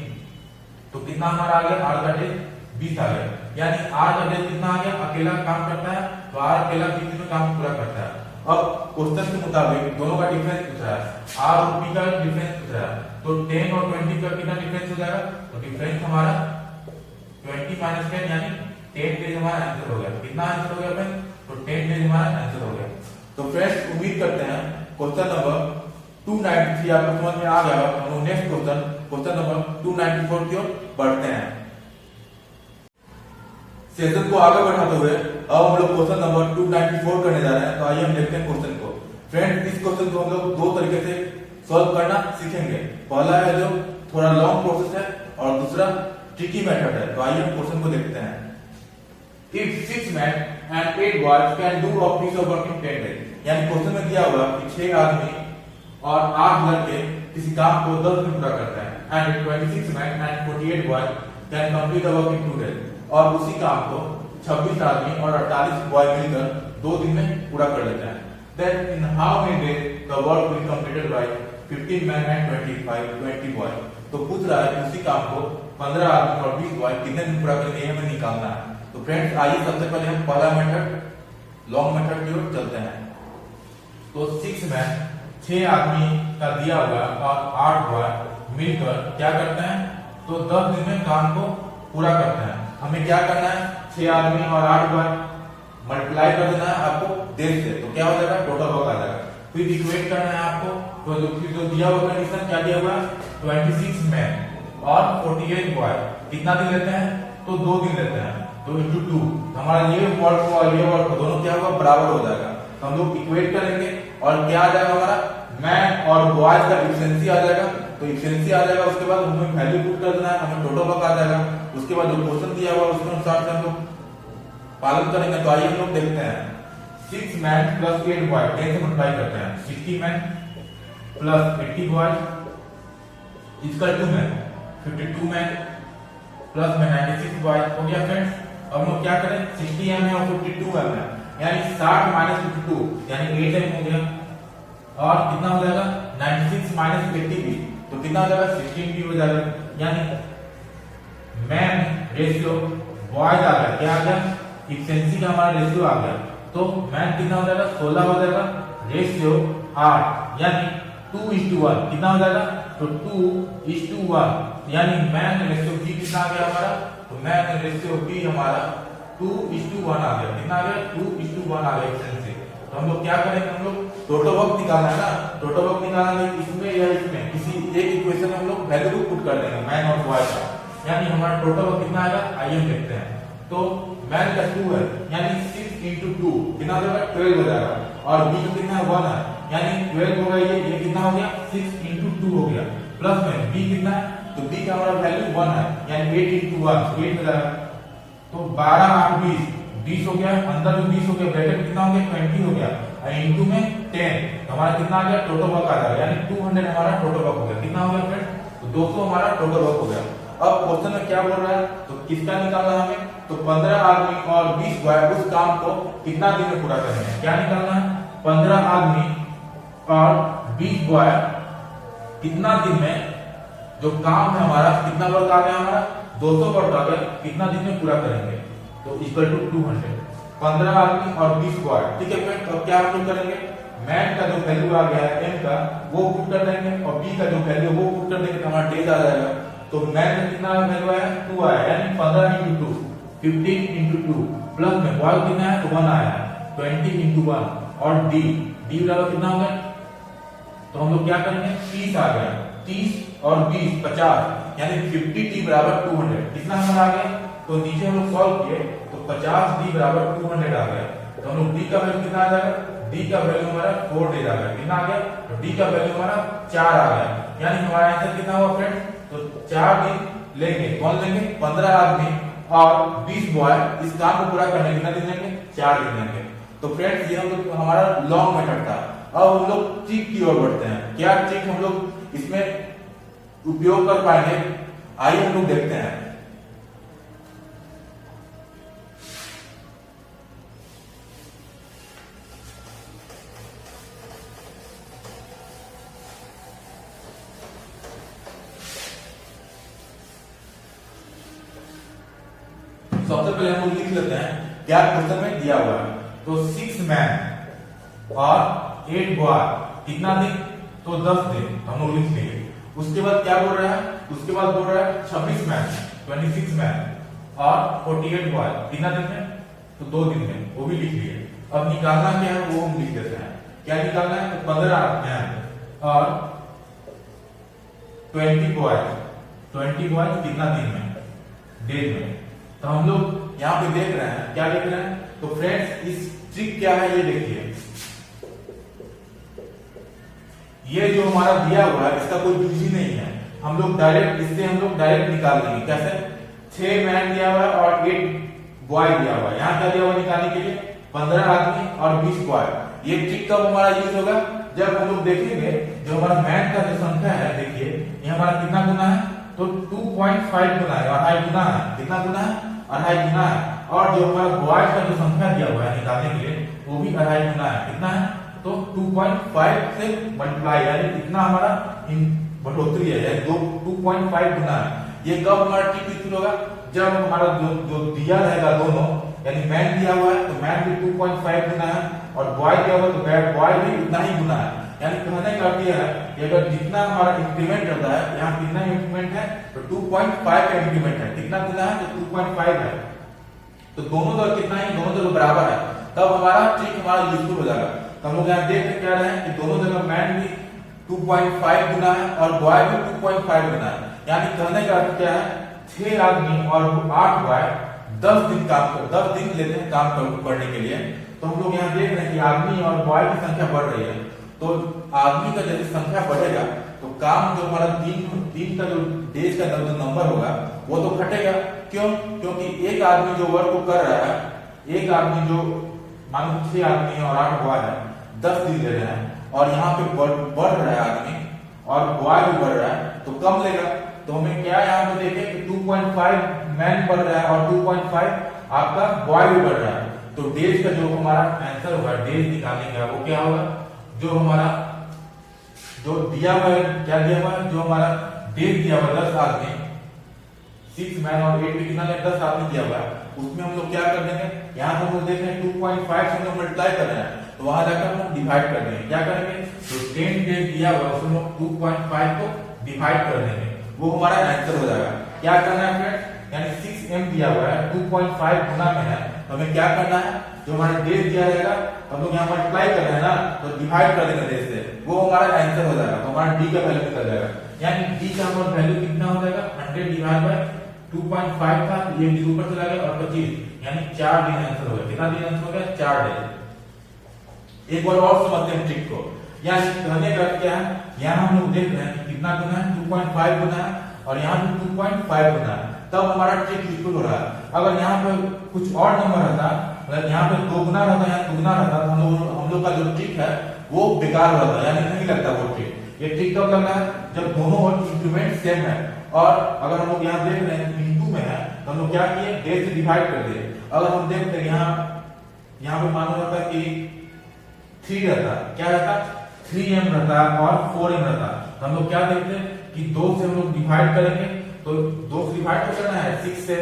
तो कितना हमारा आ गया, R का डेज 20 आ गया, यानी R का डेज कितना आ गया, अकेला काम करता है तो R अकेला 20 में काम पूरा करता है। अब क्वेश्चन के मुताबिक दोनों का डिफरेंस पूछ रहा है, R और P का डिफरेंस पूछ रहा है, तो 10 और 20 का कितना डिफरेंस हो जाएगा, तो डिफरेंस हमारा 20 माइनस 10 यानी 10 डेज हमारा आंसर हो गया। कितना आंसर हो गया फ्रेंड, तो 10 डेज हमारा आंसर हो गया। तो फ्रेंड्स उम्मीद करते हैं क्वेश्चन नंबर 293 आपको समझ में आ गया। हम लोग नेक्स्ट क्वेश्चन नंबर 294 की ओर बढ़ते हैं। सेशन को आगे बढ़ाते हुए अब हम लोग क्वेश्चन नंबर 294 करने जा रहे हैं। तो आइए हम देखते हैं क्वेश्चन को। फ्रेंड्स इस क्वेश्चन को हम लोग दो तरीके से सॉल्व करना सीखेंगे। पहला है जो थोड़ा लॉन्ग प्रोसेस है और दूसरा ट्रिकी मेथड है। तो आइए हम क्वेश्चन को देखते हैं। If 6 men and 8 boys can do a piece of work in 10 days, यानी क्वेश्चन में दिया हुआ कि 6 आदमी और 8 लड़के किसी काम को 10 दिन पूरा करते हैं, and 26 men and 48 boys can complete the work in 2 days, और उसी काम को 26 आदमी और 48 बॉय मिलकर 2 दिन में पूरा कर लेते हैं। Then in how many days the work will be completed by 15 men and 20 boys? तो पूछ रहा है कि उसी काम को 15 आदमी और 20 बॉय कितने दिन पूरा करेंगे, ये हमें निकालना है। तो फ्रेंड्स आइए सबसे पहले हम पहला मेथड लॉन्ग मेथड की ओर चलते हैं। तो 6 में 6 आदमी का दिया हुआ और 8 बॉय मिलकर क्या करते हैं, तो 10 दिन में काम को पूरा करते हैं। हमें क्या करना है, 6 आदमी और 8 बॉय मल्टीप्लाई कर देना है आपको देश से, तो क्या हो जाएगा, टोटल वर्क आ जाएगा। फिर इक्वेट करना है आपको, तो जो दिया हुआ कंडीशन क्या दिया हुआ है, 26 मैन और 48 बॉय कितना दिन लेते हैं? तो 2 दिन लेते हैं। तो इंटू 2 हमारा ये वर्क और ये वर्क दोनों क्या होगा? बराबर हो जाएगा। तो हम लोग इक्वेट करेंगे और क्या आ जाएगा हमारा? मैन और बॉयज का इफिशिएंसी आ जाएगा। तो इफिशिएंसी आ जाएगा, उसके बाद हमें वैल्यू पुट कर देना है, हमें टोटल वर्क आ जाएगा। उसके बाद जो क्वेश्चन दिया हुआ उसके अनुसार से हम लोग पालन करेंगे। तो आइए हम लोग देखते हैं 6 मैन प्लस 8 बॉय 10 से मल्टीप्लाई करते हैं। 60 man plus 80 boy equal to man 52 man plus में 96 बॉय हो गया फ्रेंड्स। अब हम लोग क्या करें? 60 एम है और 52 एम है, यानी 60 माइनस 52 यानी 8 एम हो गया। और कितना हो जाएगा? 96 माइनस 80 भी, तो कितना हो जाएगा? 16 भी हो जाएगा। यानी मैन रेशियो बॉयज आ गया, क्या आ गया? इफिशिएंसी का हमारा रेशियो आ गया। तो मैन कितना हो जाएगा? 16 हो जाएगा, रेशियो 8 यानी 2:1 कितना हो जाएगा? तो 2:1 यानी मैन रेशियो बी कितना आ गया हमारा? तो मैन रेशियो बी हमारा 2:1 आ गया। कितना आ गया? 2:1 आ गया इफिशिएंसी। तो हम लोग क्या करेंगे? हम लोग टोटल वर्क निकालना है ना, टोटल वर्क निकालना है इसमें या इसमें किसी एक इक्वेशन में हम लोग वैल्यू को पुट कर देंगे मैन और बॉय का, यानी हमारा टोटल वर्क कितना आएगा? आइए देखते हैं। तो मैन का 2 है यानी 6 into 2 कितना हो जाएगा? 12 हो जाएगा। और बी का कितना है? 1 है यानी 12 होगा। ये कितना हो गया? 6 into 2 हो गया। प्लस में बी कितना है? तो बी का हमारा वैल्यू 1 है यानी 8 into 1 8 हो जाएगा। तो 12 8 20 हो गया। अंदर में 20 हो गया, ब्रैकेट कितना हो गया? 20 हो गया और इनटू में 10 हमारा कितना आ गया? टोटल वर्क आ जाएगा यानी 200 हमारा टोटल वर्क हो गया। कितना हो गया फ्रेंड्स? तो 200 हमारा टोटल वर्क हो गया। अब क्वेश्चन में क्या बोल रहा है? तो किसका निकालना है हमें? तो 15 आदमी और 20 बॉय उस काम को कितना दिन में पूरा करेंगे? क्या निकालना है? 15 आदमी और 20 बॉय कितना दिन में जो काम है हमारा, कितना वर्क आ गया हमारा? 200 वर्क आ गया, कितना दिन में पूरा करेंगे? तो इक्वल टू 200 15 आदमी और 20 बॉय। ठीक है फ्रेंड्स, अब क्या हम लोग करेंगे? मैन का जो वैल्यू आ गया है एम का वो पुट कर देंगे और बी का जो वैल्यू वो पुट कर देंगे तो हमारा डेज आ जाएगा। तो मैन का कितना वैल्यू आया? 2 आया यानी 15 into 2 15 into 2 प्लस में बॉय कितना है? तो 1 आया 20 into 1 और डी बराबर कितना हो गया? तो हम लोग क्या करेंगे? 30 आ गया। 30 और 20 50 यानी 50 डी बराबर 200 कितना हमारा आ गया? तो नीचे हम लोग सॉल्व किए तो 50 डी बराबर 200 आ गया। तो हम लोग डी का वैल्यू कितना आ जाएगा? डी का वैल्यू हमारा 4 दे जाएगा। कितना आ गया? तो डी का वैल्यू हमारा 4 आ गया यानी हमारा आंसर कितना हुआ फ्रेंड्स? तो 4 दिन लेंगे। कौन लेंगे? 15 आदमी और 20 बॉय इस काम को पूरा करने कितना दिन लेंगे? 4 दिन लेंगे। तो फ्रेंड्स ये हम लोग हमारा लॉन्ग मेथड था। अब हम लोग ट्रिक की ओर बढ़ते हैं। क्या ट्रिक हम लोग इसमें उपयोग कर पाएंगे? आइए हम लोग देखते हैं। सबसे पहले हम लोग लिख लेते हैं क्या क्वेश्चन में दिया हुआ है। तो 6 मैन और 8 बॉय कितना दिन? तो 10 दिन हम लोग लिख लिए। उसके बाद क्या बोल रहा है? उसके बाद बोल रहा है 26 मैन 26 मैन और 48 बॉय कितना दिन में? तो 2 दिन में, वो भी लिख लिए। अब निकालना क्या है वो हम लिख देते हैं। क्या निकालना है? तो 15 मैन और 20 बॉय कितना दिन में? डेज में। तो हम लोग यहाँ पे देख रहे हैं, क्या देख रहे हैं? तो फ्रेंड्स इस ट्रिक क्या है ये देखिए। ये जो हमारा दिया हुआ है इसका कोई यूज ही नहीं है। हम लोग डायरेक्ट इससे हम लोग डायरेक्ट निकाल देंगे। कैसे? 6 मैन दिया हुआ है और 8 बॉय दिया हुआ है। यहाँ क्या दिया हुआ निकालने के लिए? 15 आदमी और 20 बॉय। ये ट्रिक कब हमारा यूज होगा? जब हम लोग देखेंगे जो हमारा मैन का जो संख्या है, देखिए ये हमारा कितना गुना है? तो 2.5 गुना है, 2.5 गुना है। कितना गुना है? 2.5 गुना है। और जो हमारा बॉय का जो संख्या दिया हुआ है निकालने के लिए वो भी 2.5 गुना है। कितना है? तो 2.5 से मल्टीप्लाई यानी कितना हमारा बढ़ोतरी है, 2.5 गुना है। ये कब हमारा ट्रिक यूज होगा? जब हमारा जो दिया रहेगा दोनों, यानी मैन दिया हुआ है तो मैन भी 2.5 गुना है और बॉय दिया हुआ तो बॉय भी उतना ही गुना है। यानी कहने का अर्थ यह है कि अगर जितना हमारा इंक्रीमेंट रहता है, यहाँ कितना इंक्रीमेंट है? तो 2.5 का इंक्रीमेंट है। कितना गुना है? तो 2.5 है। तो दोनों दर कितना है? दोनों दर बराबर है। तब हमारा ट्रिक हमारा यूजफुल हो जाएगा। तो हम लोग यहाँ देख क्या रहे हैं कि दोनों जगह मैन भी 2.5 गुना है और बॉय भी 2.5 गुना है। यानी कहने का अर्थ क्या है, 6 आदमी और 8 बॉय 10 दिन लेते हैं काम करने के लिए। तो हम लोग यहाँ देख रहे हैं कि आदमी और बॉय की संख्या बढ़ रही है। तो आदमी का जैसे संख्या बढ़ेगा तो काम जो हमारा दिन का जो डेज का जो नंबर होगा वो तो घटेगा। क्यों? क्योंकि एक आदमी जो वर्क को कर रहा है, एक आदमी जो मान लो 6 आदमी और 8 बॉय है 10 दिन ले रहे हैं और यहाँ पे बढ़ रहा है आदमी और बॉय भी बढ़ रहा है तो कम लेगा। तो हमें क्या यहाँ पे देखें कि 2.5 मैन बढ़ रहा है और 2.5 आपका बॉय भी बढ़ रहा है। तो डेज का जो हमारा आंसर होगा, डेज निकालने का वो क्या होगा, जो हमारा जो दिया हुआ है, क्या दिया हुआ है, जो हमारा डेज दिया हुआ है 10 आदमी, 6 मैन और 8 कितना 10 आदमी दिया हुआ है, उसमें हम लोग क्या कर देंगे, यहाँ हम लोग देख रहे हैं 2.5 से हम लोग मल्टीप्लाई कर रहे हैं तो वहां जाकर हम लोग डिवाइड कर देंगे। क्या करेंगे, तो 10 डेज दिया हुआ है उसमें हम 2.5 को डिवाइड कर देंगे, वो हमारा आंसर हो जाएगा। क्या करना है फ्रेंड्स, यानी 6m दिया हुआ है 2.5 गुना में है, तो हमें क्या करना है, जो हमारा डेज दिया रहेगा हम लोग यहाँ मल्टीप्लाई कर रहे हैं ना, तो डिवाइड कर देंगे डेज से, वो हमारा आंसर हो जाएगा। तो हमारा डी का वैल्यू निकल जाएगा, यानी डी का हमारा वैल्यू कितना हो जाएगा, 100 डिवाइड बाय 2.5 था, ये भी ऊपर चला गया और 25, यानी 4 दिन आंसर हो गया। कितना दिन आंसर हो गया, 4 दिन। एक बार और समझते हैं ट्रिक को, यानी कहने का क्या है, यहाँ हम लोग देख रहे हैं कितना गुना है, 2.5 गुना है और यहाँ पे 2.5 गुना है, तब हमारा ट्रिक यूजफुल हो रहा है। अगर यहाँ पे कुछ और नंबर रहता, अगर यहाँ पे 2 गुना रहता, यहाँ दुगुना रहता, तो हम लोग का जो ट्रिक है वो बेकार हो जाता, यानी नहीं लगता वो ट्रिक। ये ट्रिक कब लगना है, जब दोनों इंक्रीमेंट सेम है। और अगर हम लोग यहाँ देख रहे हैं इंटू में है तो हम लोग क्या किए, डेज से डिवाइड कर दिए। अगर हम देखते हैं यहाँ पे मानो रहता कि 3 रहता, क्या रहता, 3m रहता और 4m रहता, तो हम लोग क्या देखते हैं कि 2 से हम लोग डिवाइड करेंगे, तो 2 से डिवाइड तो करना है, 6 से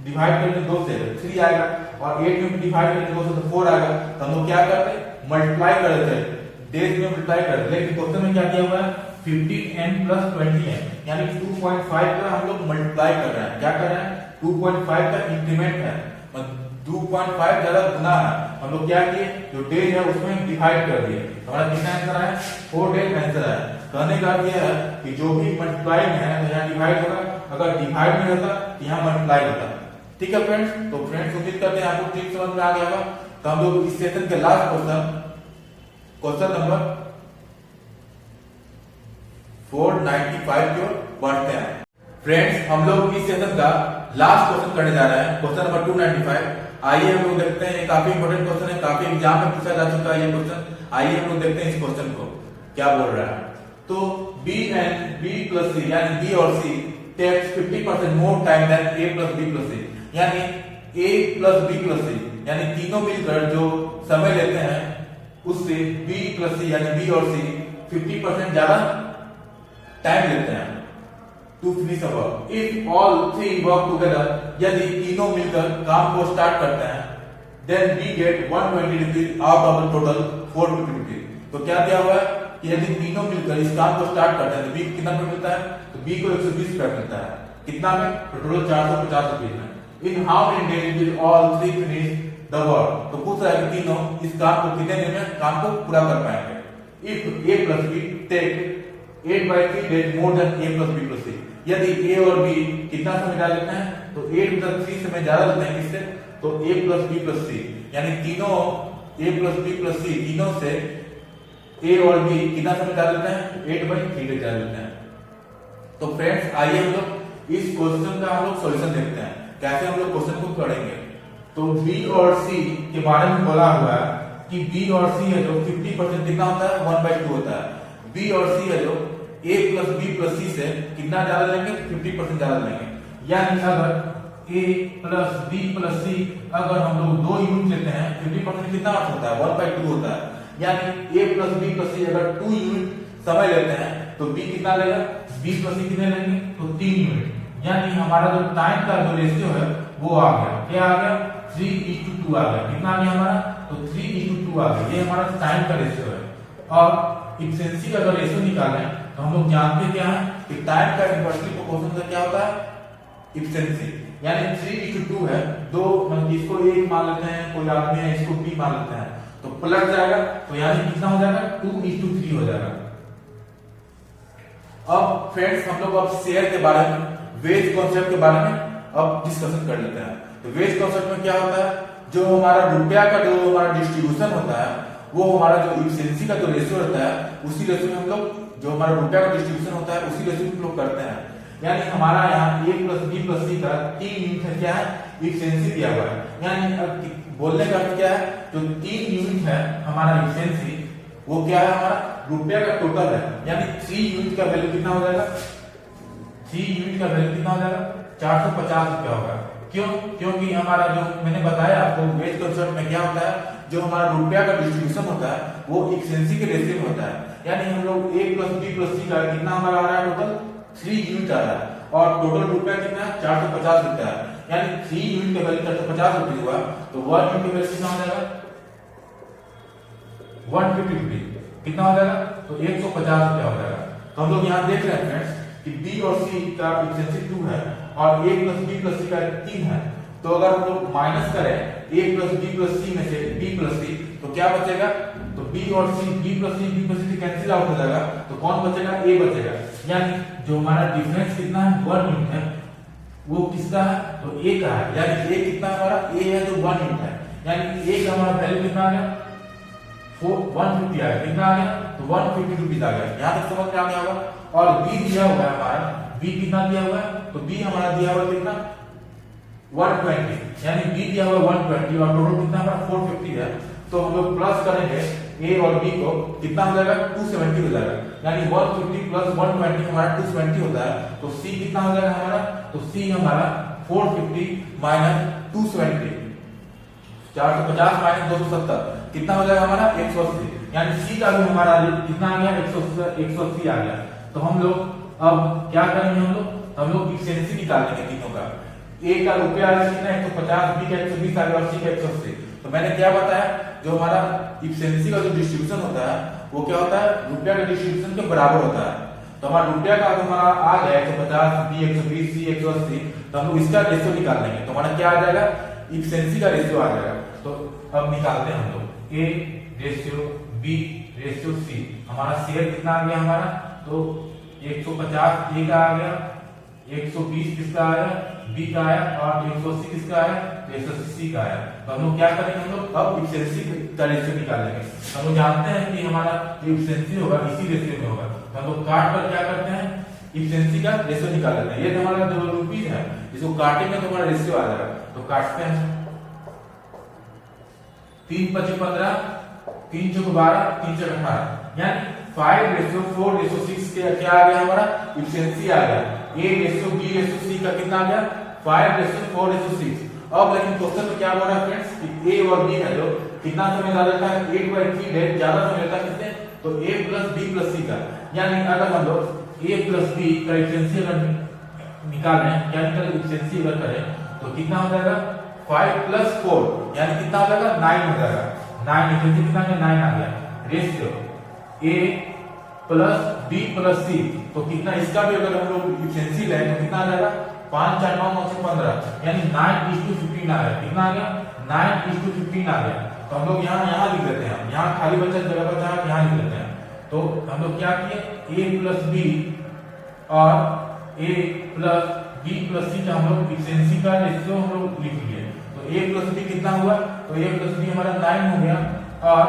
डिवाइड करेंगे 2 से 3 आएगा और 8 में डिवाइड करेंगे 2 से तो 4 आएगा। तो हम लोग क्या करते हैं, मल्टीप्लाई कर देते हैं, डेज में मल्टीप्लाई कर देते हैं। लेकिन क्वेश्चन में क्या दिया हुआ है, 15n + 20n, यानी 2.5 का हम लोग मल्टीप्लाई कर रहे हैं। क्या कर रहे हैं, 2.5 का इंक्रीमेंट है, 2.5 ज्यादा गुना है, हम लोग क्या किए, जो डेज है उसमें डिवाइड कर दिए। हमारा कितना आंसर आया, 4 डेज आंसर आया। कहने का अर्थ यह है कि जो भी मल्टीप्लाई में है तो यहाँ डिवाइड होगा, अगर डिवाइड में रहता तो यहाँ मल्टीप्लाई होता। ठीक है फ्रेंड्स, तो फ्रेंड्स उम्मीद करते हैं आपको ट्रिक समझ में आ गया होगा। तो हम लोग इस सेशन के लास्ट क्वेश्चन नंबर 495 की ओर बढ़ते हैं। फ्रेंड्स हम लोग इस सेशन का लास्ट क्वेश्चन करने जा रहे हैं, क्वेश्चन नंबर 295। आइए हम लोग देखते हैं, काफी इंपोर्टेंट क्वेश्चन है, काफी एग्जाम में पूछा जा चुका है ये क्वेश्चन। आइए हम लोग देखते हैं इस क्वेश्चन को क्या बोल रहा है। तो B and B plus C, यानी B और C takes 50% more time than A plus B plus C, यानी A plus B plus C, यानी तीनों मिलकर जो समय लेते हैं उससे B plus C यानी B और C 50% ज्यादा टाइम लेते हैं to finish a work. If all three work together, यदि तीनों मिलकर काम को स्टार्ट करते हैं, then we get 120 rupees out of the total 450 rupees. तो क्या दिया हुआ है कि यदि तीनों मिलकर इस काम को स्टार्ट करते हैं तो B कितना रुपये मिलता है, तो B को 120 रुपया मिलता है। कितना में, तो टोटल 450 रुपये में। In how many days will all three finish the work? तो पूछ रहा है कि तीनों इस काम को कितने दिन में काम को पूरा कर पाएंगे। If A plus B take 8/3 days more than A plus B plus C, यदि A और B कितना समय ज्यादा लेते हैं, तो 8/3 समय ज्यादा लेते हैं, किससे, तो A plus B plus C, यानी तीनों A plus B plus C तीनों से A और B कितना समय ज्यादा लेते हैं, 8/3 डेज ज्यादा लेते हैं। तो फ्रेंड्स आइए हम लोग इस क्वेश्चन का हम लोग सॉल्यूशन देखते हैं, कैसे हम लोग क्वेश्चन को करेंगे। तो B और C के बारे में बोला हुआ है कि B और C है जो 50% कितना होता है, 1/2 होता है। B और C है जो A plus B plus C से कितना ज्यादा लेंगे, 50% ज्यादा लेंगे। यानी अगर A plus B plus C अगर हम लोग 2 यूनिट लेते हैं, 50% कितना होता है, 1/2 होता है। यानी A plus B plus C अगर 2 यूनिट समय लेते हैं तो B कितना लेगा, B plus C कितने लेंगे, तो 3 यूनिट। यानी हमारा जो टाइम का जो रेशियो है वो आ गया, क्या आ गया, 3:2 आ गया। कितना आ गया हमारा, तो 3:2 आ गया। ये हमारा टाइम का रेशियो है। और इफिशिएंसी का अगर रेशियो निकालें तो हम लोग जानते क्या है कि टाइम का इन्वर्सली प्रोपोर्शनल का क्या होता है, इफिशिएंसी। यानी 3:2 है, दो इसको एक मान लेते हैं, कोई आदमी है इसको B मान लेते हैं, तो पलट जाएगा, तो यानी कितना हो जाएगा, 2:3 हो जाएगा। अब फ्रेंड्स हम लोग अब शेयर के बारे में, वेज कॉन्सेप्ट के बारे में अब डिस्कशन कर लेते हैं। तो वेज कॉन्सेप्ट में क्या होता है, जो हमारा रुपया का जो हमारा डिस्ट्रीब्यूशन होता है, वो हमारा जो इफिशिएंसी का जो रेशियो रहता है, उसी रेशियो में हम लोग जो हमारा रुपया का डिस्ट्रीब्यूशन होता है उसी रेशियो में हम लोग करते हैं। यानी हमारा यहाँ a plus b plus c का 3 यूनिट है, क्या है, इफिशिएंसी दिया हुआ है। यानी बोलने का अर्थ क्या है, जो 3 यूनिट है हमारा इफिशिएंसी, वो क्या है, हमारा रुपया का टोटल है। यानी 3 यूनिट का वैल्यू कितना हो जाएगा, 3 यूनिट का वैल्यू कितना हो जाएगा, 450 रुपया होगा। क्यों, क्योंकि हमारा जो मैंने बताया आपको वेज कॉन्सेप्ट में क्या होता है, जो हमारा रुपया का डिस्ट्रीब्यूशन होता है वो इफिशिएंसी के रेशियो में होता है। यानी हम लोग a plus b plus c का कितना हमारा आ रहा है, टोटल 3 यूनिट आ रहा है, और टोटल रुपया कितना है, 450 रुपया है। यानी 3 यूनिट का वैल्यू 450 रुपये हुआ, तो 1 यूनिट का वैल्यू कितना हो जाएगा, 150 रुपये कितना हो जाएगा, तो 150 रुपया हो जाएगा। तो हम लोग यहाँ देख रहे हैं फ्रेंड्स कि b और c का इफिशिएंसी 2 है और a plus b plus c का 3 है। तो अगर हम लोग माइनस करें a plus b plus c में से b प्लस c, तो क्या बचेगा, तो b और c, b plus c cancel out हो जाएगा, तो कौन बचेगा, a बचेगा। यानी जो हमारा डिफरेंस कितना है, 1 यूनिट है, वो किसका है, तो a का है। यानी a कितना हमारा, a है जो 1 यूनिट है। यानी a का हमारा वैल्यू कितना आ गया, 150 आ गया, कितना आ गया, तो 150 रुपीज आ गया। यहाँ तक समझ में आ गया होगा। और b दिया हुआ है हमारा, b कितना दिया हुआ है, तो b हमारा दिया हुआ कितना, 120, यानी b दिया हुआ 120 और टोटल कितना हमारा 450 है। तो हम लोग प्लस करेंगे a और b को, कितना हो जाएगा, 270 हो जाएगा। यानी 150 प्लस 120 हमारा 270 होता है। तो c कितना हो जाएगा हमारा, तो c हमारा 450 माइनस 270, 450 माइनस 270 कितना हो जाएगा हमारा, 180। यानी c का भी हमारा कितना आ गया, 180 आ गया। तो हम लोग अब क्या करेंगे, हम लोग इफिशिएंसी निकालेंगे तीनों का। a का रुपया आ गया कितना, 150, b का 120 आ गया और c का 180। तो मैंने क्या बताया, जो हमारा इफिशिएंसी का जो डिस्ट्रीब्यूशन होता है वो क्या होता है, रुपया के डिस्ट्रीब्यूशन के बराबर होता है। तो हमारा रुपया का हमारा आ गया 150, b 120, c 180, तो हम लोग इसका रेशियो निकाल लेंगे। तो हमारा क्या आ जाएगा, इफिशिएंसी का रेशियो आ जाएगा। तो अब निकालते हैं हम लोग, a ratio b ratio c। हमारा शेयर कितना आ गया हमारा, तो 150 a का आ गया, 120 किसका आया, b का आया, और 180 किसका आया, तो 180 c का आया। तो हम लोग क्या करेंगे, हम लोग अब इफिशिएंसी का रेशियो निकालेंगे। हम लोग जानते हैं कि हमारा जो इफिशिएंसी होगा इसी रेशियो में होगा। तो हम लोग काट कर क्या करते हैं, इफिशिएंसी का रेशियो निकाल लेते हैं। ये तो हमारा जो रुपीस है, इसको काटेंगे तो हमारा रेशियो आ जाएगा। तो काटते हैं, 3 5 15, 3 4 12, 3 4 18, यानी 5:4:6 के क्या आ गया हमारा, इफिशिएंसी आ गया। a ratio b ratio c का कितना आ गया, 5:4:6। अब लेकिन क्वेश्चन में क्या बोल रहा है फ्रेंड्स, कि a और b है जो कितना समय ज्यादा लेता है, 8/3 डेज ज्यादा समय लेता है कितने, तो a plus b plus c का। यानी अगर हम लोग a प्लस b का इफिशिएंसी अगर निकालें, केमिकल इफिशिएंसी अगर करें, तो कितना हो जाएगा, 5 + 4 यानी कितना हो जाएगा, 9 हो जाएगा। 9 इफिशिएंसी कितना है, 9 आ गया। Ratio a plus b plus c, तो कितना, इसका भी अगर हम लोग इफिशिएंसी लें तो कितना आ जाएगा, 5 4 9 9 से 15, यानी 9:15 आ गया। कितना आ गया, 9:15 आ गया। तो हम लोग यहाँ लिख लेते हैं, यहाँ खाली बचा जगह बचा है, यहाँ लिख लेते हैं। तो हम लोग क्या किए, a प्लस b और a plus b plus c का हम लोग इफिशिएंसी का रेशियो हम लोग लिख लिए। तो a प्लस b कितना हुआ, तो a प्लस b हमारा 9 हो गया, और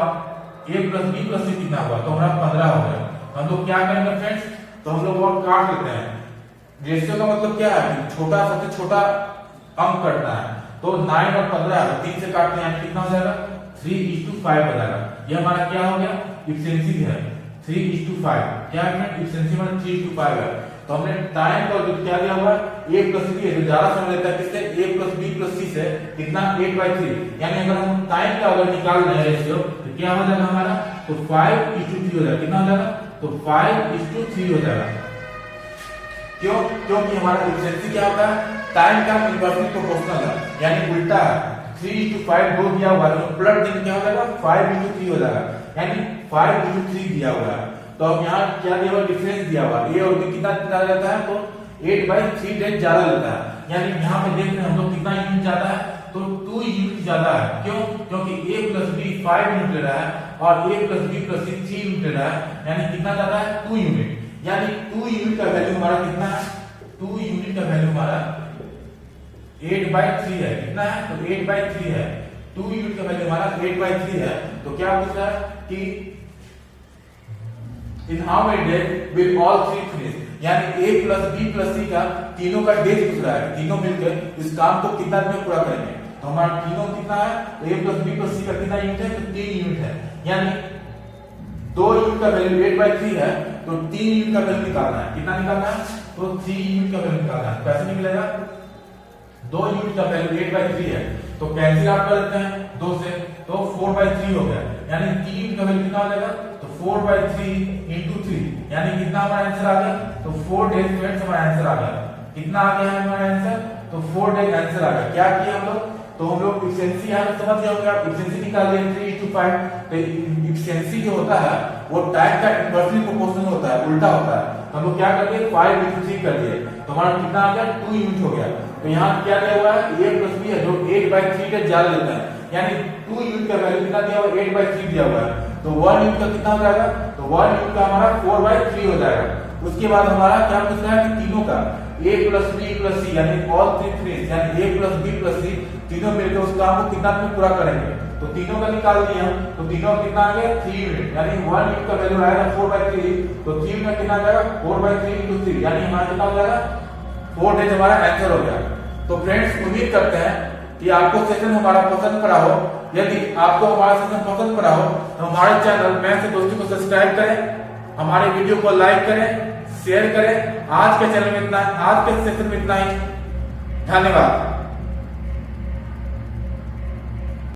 a plus b plus c कितना हुआ, तो हमारा 15 हो गया। हम लोग क्या करेंगे फ्रेंड्स, तो हम लोग और काट लेते हैं। रेशियो का मतलब क्या है, छोटा सबसे छोटा अंक करना है। तो 9 और 15 3 से काटते हैं, कितना हो जाएगा, 3:5 हो जाएगा। ये हमारा क्या हो गया, इफिशिएंसी है 3:5। क्या है, इफिशिएंसी हमारा 3:5 है। तो हमने टाइम का क्या दिया हुआ है, a प्लस b है, जो ज्यादा समय लेता है किससे, a plus b plus c से, कितना 8/3। यानी अगर हम टाइम का अगर निकाल रहे हैं रेशियो, तो क्या हो जाएगा हमारा, तो 5:3 हो जाएगा। कितना हो जाएगा, तो 5:3 हो जाएगा। क्यों, क्योंकि हमारा इफिशिएंसी क्या होता है, टाइम का इनवर्सली प्रोपोर्शनल है, यानी उल्टा है। 3:5 दो दिया हुआ है, तो प्लस देंगे क्या हो जाएगा, 5:3 हो जाएगा। यानी 5:3 दिया हुआ है। तो अब यहाँ क्या दिया हुआ, डिफरेंस दिया हुआ, a और b कितना ज्यादा लेता है, तो 8/3 डेज ज्यादा लेता है। यानी यहाँ पे देख रहे हैं हम लोग कितना यूनिट ज्यादा है, तो 2 यूनिट ज्यादा है। क्यों, क्योंकि a प्लस b 5 यूनिट ले रहा है और a plus b plus c 3 unit ले रहा है, यानी कितना ज्यादा है, 2 यूनिट। यानी 2 2 यूनिट का वैल्यू हमारा कितना है, 2 यूनिट का वैल्यू हमारा 8/3 है। कितना है, तो 8/3 है। 2 यूनिट का वैल्यू हमारा 8/3 है। तो क्या पूछ रहा है कि in how many days will all three finish, यानी a plus b plus c का तीनों का डेज पूछ रहा है, तीनों मिलकर इस काम को कितना दिन में पूरा करेंगे। तो हमारा तीनों कितना है, a plus b plus c का कितना यूनिट है, तो 3 यूनिट है। यानी 2 यूनिट का वैल्यू 8/3 है, तो 3 यूनिट का वैल्यू निकालना है। कितना निकालना है, तो 3 यूनिट का वैल्यू निकालना है। कैसे निकलेगा, 2 यूनिट का वैल्यू 8/3 है, तो कैंसिल आउट कर देते हैं 2 से, तो 4/3 हो गया। यानी 3 यूनिट का वैल्यू कितना हो जाएगा, तो 4/3 into 3, यानी कितना हमारा आंसर आ गया, तो 4 डेज फ्रेंड्स हमारा आंसर आ गया। कितना आ गया है हमारा आंसर, तो 4 डेज आंसर आ गया। क्या किया हम लोग, तो हम लोग इफिशिएंसी यहाँ समझ गए होंगे आप, इफिशिएंसी निकाल लिए 3:5। तो इफिशिएंसी जो होता है वो टाइम का इनवर्सली प्रोपोर्शनल होता है, उल्टा होता है। तो हम लोग क्या कर दिए, 5:3 कर दिए, तो हमारा कितना आ गया, 2 यूनिट हो गया। तो यहाँ क्या दिया हुआ है, a प्लस b है जो 8/3 के ज्यादा लेता है, यानी 2 यूनिट का वैल्यू कितना दिया हुआ है, 8/3 दिया हुआ है। तो 1 यूनिट का कितना हो जाएगा, तो 1 यूनिट का हमारा 4/3 हो जाएगा। उसके बाद हमारा क्या पूछ रहा है कि तीनों का a plus b plus c, यानी ऑल थ्री फिनिश, यानी a plus b plus c तीनों मिलकर उस काम को कितना में पूरा करेंगे। तो तीनों का निकाल दिया हम, तो तीनों का कितना आ गया, 3 यूनिट, यानी 1 यूनिट का वैल्यू आएगा 4/3, तो 3 में कितना आ जाएगा, 4/3 into 3, यानी हमारा कितना हो जाएगा, 4 डेज हमारा आंसर हो गया। तो फ्रेंड्स उम्मीद करते हैं कि आपको सेशन हमारा पसंद पड़ा हो। यदि आपको हमारा सेशन पसंद पड़ा हो तो हमारे चैनल मैथ्स से दोस्ती को सब्सक्राइब करें, हमारे वीडियो को लाइक करें, शेयर करें। आज के चैनल में इतना, आज के सेशन में इतना ही। धन्यवाद।